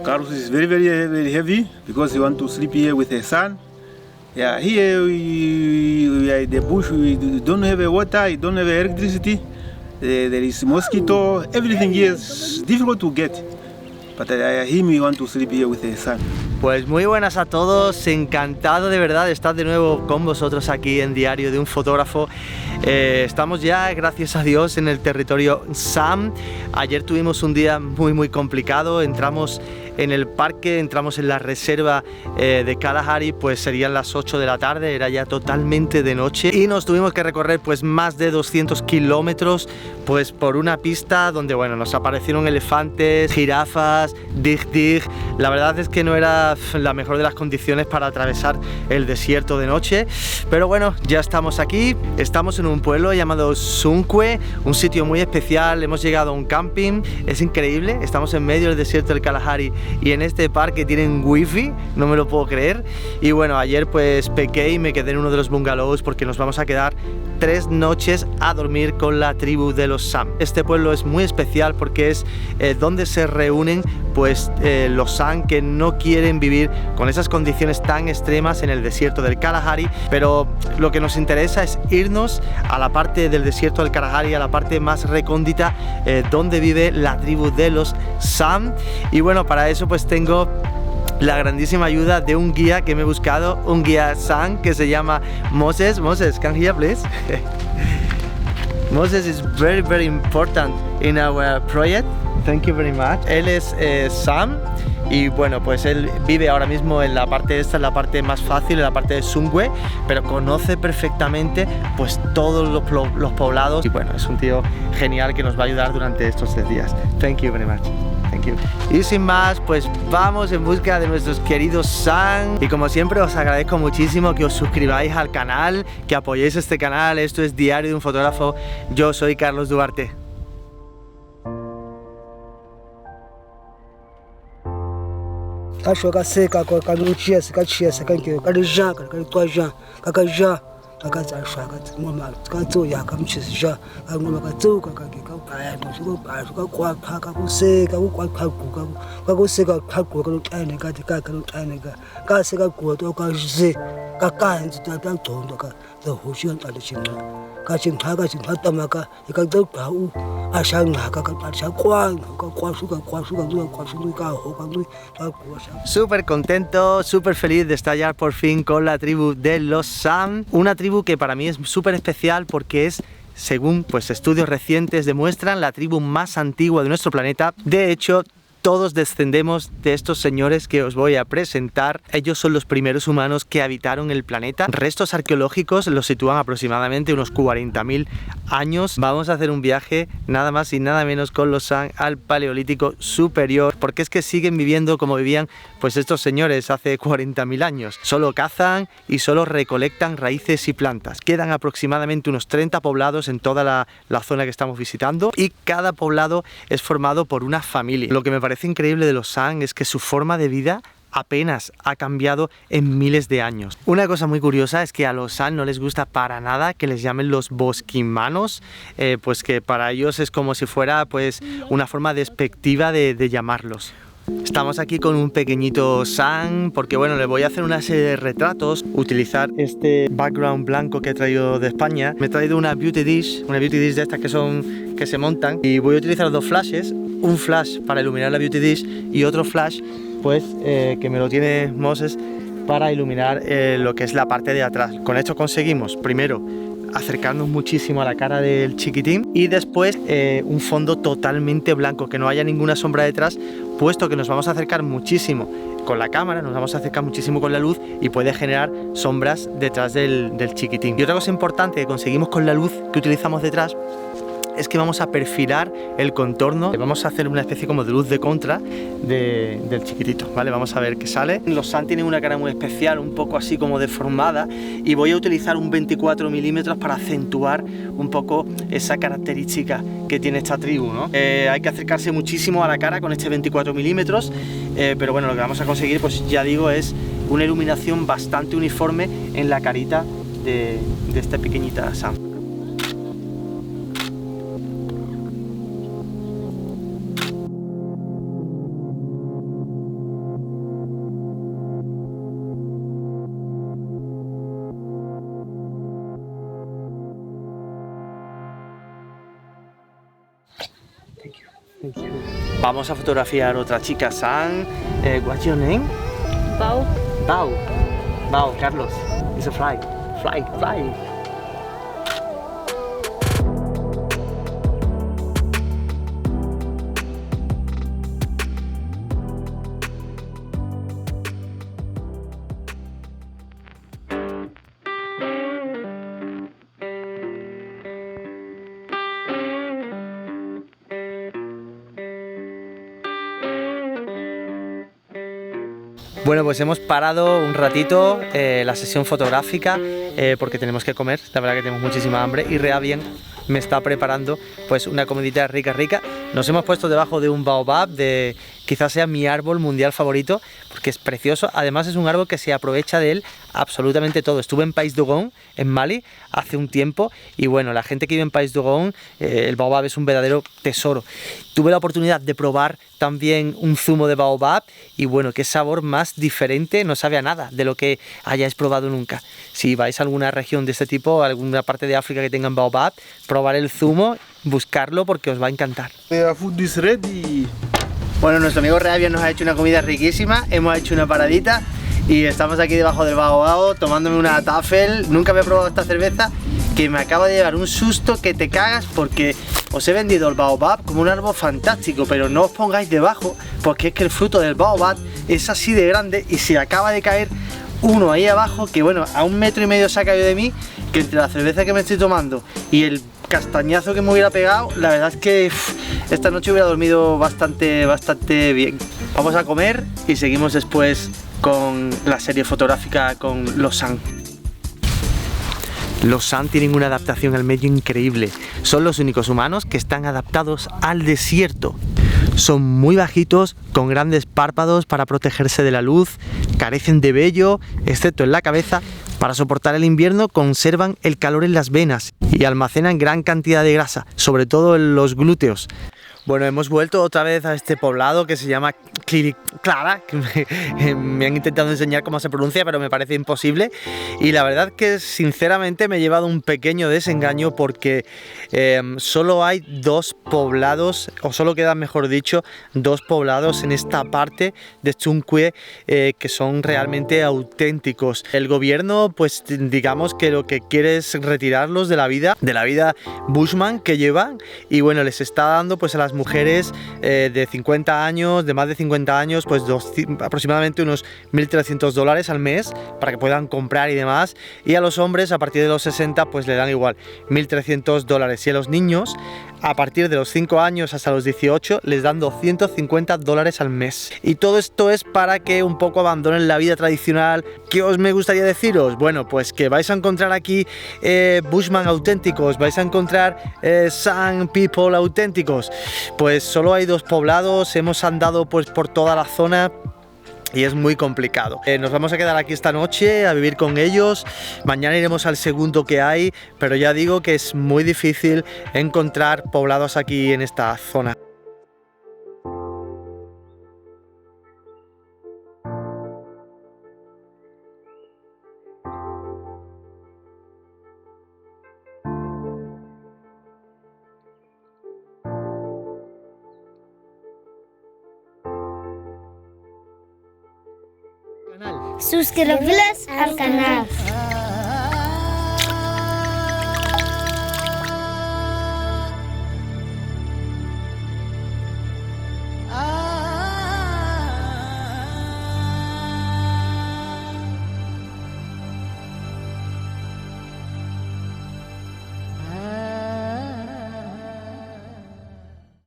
Carlos is very heavy because he want to sleep here with his son. Yeah, here we are in the bush. We don't have water, we don't have electricity. There is mosquito. Everything here is difficult to get. But him we want to sleep here with his son. Pues muy buenas a todos, encantado de verdad de estar de nuevo con vosotros aquí en Diario de un Fotógrafo. Estamos ya, gracias a Dios, en el territorio Sam. Ayer tuvimos un día muy complicado, entramos en el parque, entramos en la reserva de Kalahari, pues serían las 8 de la tarde, era ya totalmente de noche y nos tuvimos que recorrer pues más de 200 kilómetros pues por una pista donde bueno, nos aparecieron elefantes, jirafas, dig. La verdad es que no era la mejor de las condiciones para atravesar el desierto de noche, pero bueno, ya estamos aquí, estamos en un pueblo llamado Sunkwe, un sitio muy especial, hemos llegado a un camping, es increíble, estamos en medio del desierto del Kalahari y en este parque tienen wifi, no me lo puedo creer. Y bueno, ayer pues pequé y me quedé en uno de los bungalows porque nos vamos a quedar 3 noches a dormir con la tribu de los Sam. Este pueblo es muy especial porque es donde se reúnen pues los Sam que no quieren vivir con esas condiciones tan extremas en el desierto del Kalahari, pero lo que nos interesa es irnos a la parte del desierto del Kalahari, a la parte más recóndita donde vive la tribu de los Sam. Y bueno, para eso pues tengo la grandísima ayuda de un guía que me he buscado, un guía Sam que se llama Moses. Moses, come here please. Moses is very important in our project. Thank you very much. Él es Sam y bueno, pues él vive ahora mismo en la parte esta, en la parte más fácil, en la parte de Sunkwe, pero conoce perfectamente pues todos los poblados y bueno, es un tío genial que nos va a ayudar durante estos 3 días. Thank you very much. Thank you. Y sin más, pues vamos en busca de nuestros queridos Sam. Y como siempre os agradezco muchísimo que os suscribáis al canal, que apoyéis este canal. Esto es Diario de un Fotógrafo. Yo soy Carlos Duarte. Súper contento, súper feliz de estar ya por fin con la tribu de los Sam, una tribu que para mí es súper especial porque es, según pues estudios recientes demuestran, la tribu más antigua de nuestro planeta. De hecho, todos descendemos de estos señores que os voy a presentar. Ellos son los primeros humanos que habitaron el planeta. Restos arqueológicos los sitúan aproximadamente unos 40.000 años. Vamos a hacer un viaje nada más y nada menos con los Sam al Paleolítico Superior, porque es que siguen viviendo como vivían pues estos señores hace 40.000 años. Solo cazan y solo recolectan raíces y plantas. Quedan aproximadamente unos 30 poblados en toda la zona que estamos visitando y cada poblado es formado por una familia. Lo que me parece increíble de los Sam es que su forma de vida apenas ha cambiado en miles de años. Una cosa muy curiosa es que a los Sam no les gusta para nada que les llamen los bosquimanos, pues que para ellos es como si fuera pues una forma despectiva de llamarlos. Estamos aquí con un pequeñito Sam porque bueno, le voy a hacer una serie de retratos, utilizar este background blanco que he traído de España. Me he traído una beauty dish de estas que se montan y voy a utilizar 2 flashes, un flash para iluminar la beauty dish y otro flash pues que me lo tiene Moses para iluminar lo que es la parte de atrás. Con esto conseguimos primero acercarnos muchísimo a la cara del chiquitín y después un fondo totalmente blanco, que no haya ninguna sombra detrás, puesto que nos vamos a acercar muchísimo con la cámara, nos vamos a acercar muchísimo con la luz y puede generar sombras detrás del chiquitín. Y otra cosa importante que conseguimos con la luz que utilizamos detrás es que vamos a perfilar el contorno, vamos a hacer una especie como de luz de contra del chiquitito, ¿vale? Vamos a ver qué sale. Los Sam tienen una cara muy especial, un poco así como deformada, y voy a utilizar un 24 milímetros para acentuar un poco esa característica que tiene esta tribu, ¿no? Hay que acercarse muchísimo a la cara con este 24 milímetros, pero bueno, lo que vamos a conseguir, pues ya digo, es una iluminación bastante uniforme en la carita de esta pequeñita Sam. Vamos a fotografiar otra chica, San. What's your name? Bao. Bao. Bao, Carlos. It's a fly. Fly, fly. Bueno, pues hemos parado un ratito la sesión fotográfica porque tenemos que comer, la verdad que tenemos muchísima hambre y Rea bien me está preparando pues una comidita rica. Nos hemos puesto debajo de un baobab, quizás sea mi árbol mundial favorito porque es precioso, además es un árbol que se aprovecha de él absolutamente todo. Estuve en País Dogón, en Mali, hace un tiempo y bueno, la gente que vive en País Dogón, el baobab es un verdadero tesoro. Tuve la oportunidad de probar también un zumo de baobab y bueno, qué sabor más diferente, no sabe a nada de lo que hayáis probado nunca. Si vais a alguna región de este tipo, alguna parte de África que tengan baobab, probar el zumo, buscarlo porque os va a encantar. The food is ready. Bueno, nuestro amigo Reavian nos ha hecho una comida riquísima, hemos hecho una paradita y estamos aquí debajo del baobab tomándome una Tafel. Nunca había probado esta cerveza que me acaba de llevar un susto que te cagas porque os he vendido el baobab como un árbol fantástico, pero no os pongáis debajo porque es que el fruto del baobab es así de grande y se acaba de caer uno ahí abajo que bueno, a 1,5 metros se ha caído de mí, que entre la cerveza que me estoy tomando y el castañazo que me hubiera pegado, la verdad es que esta noche hubiera dormido bastante bien. Vamos a comer y seguimos después con la serie fotográfica con los San. Los San tienen una adaptación al medio increíble. Son los únicos humanos que están adaptados al desierto. Son muy bajitos, con grandes párpados para protegerse de la luz, carecen de vello, excepto en la cabeza. Para soportar el invierno conservan el calor en las venas y almacenan gran cantidad de grasa, sobre todo en los glúteos. Bueno, hemos vuelto otra vez a este poblado que se llama Clara, que me han intentado enseñar cómo se pronuncia, pero me parece imposible. Y la verdad que sinceramente me he llevado un pequeño desengaño porque solo hay 2 poblados, o solo quedan, mejor dicho, 2 poblados en esta parte de Chunquie que son realmente auténticos. El gobierno, pues digamos que lo que quiere es retirarlos de la vida bushman que llevan y bueno, les está dando pues a las mujeres de 50 años, de más de 50 años, pues aproximadamente unos $1.300 al mes para que puedan comprar y demás, y a los hombres a partir de los 60 pues le dan igual $1.300, y a los niños a partir de los 5 años hasta los 18 les dan $250 al mes. Y todo esto es para que un poco abandonen la vida tradicional. ¿Qué os me gustaría deciros? Bueno, pues que vais a encontrar aquí bushman auténticos, vais a encontrar San people auténticos. Pues solo hay 2 poblados, hemos andado pues por toda la zona y es muy complicado. Nos vamos a quedar aquí esta noche a vivir con ellos. Mañana iremos al segundo que hay, pero ya digo que es muy difícil encontrar poblados aquí en esta zona. Suscribirles al canal.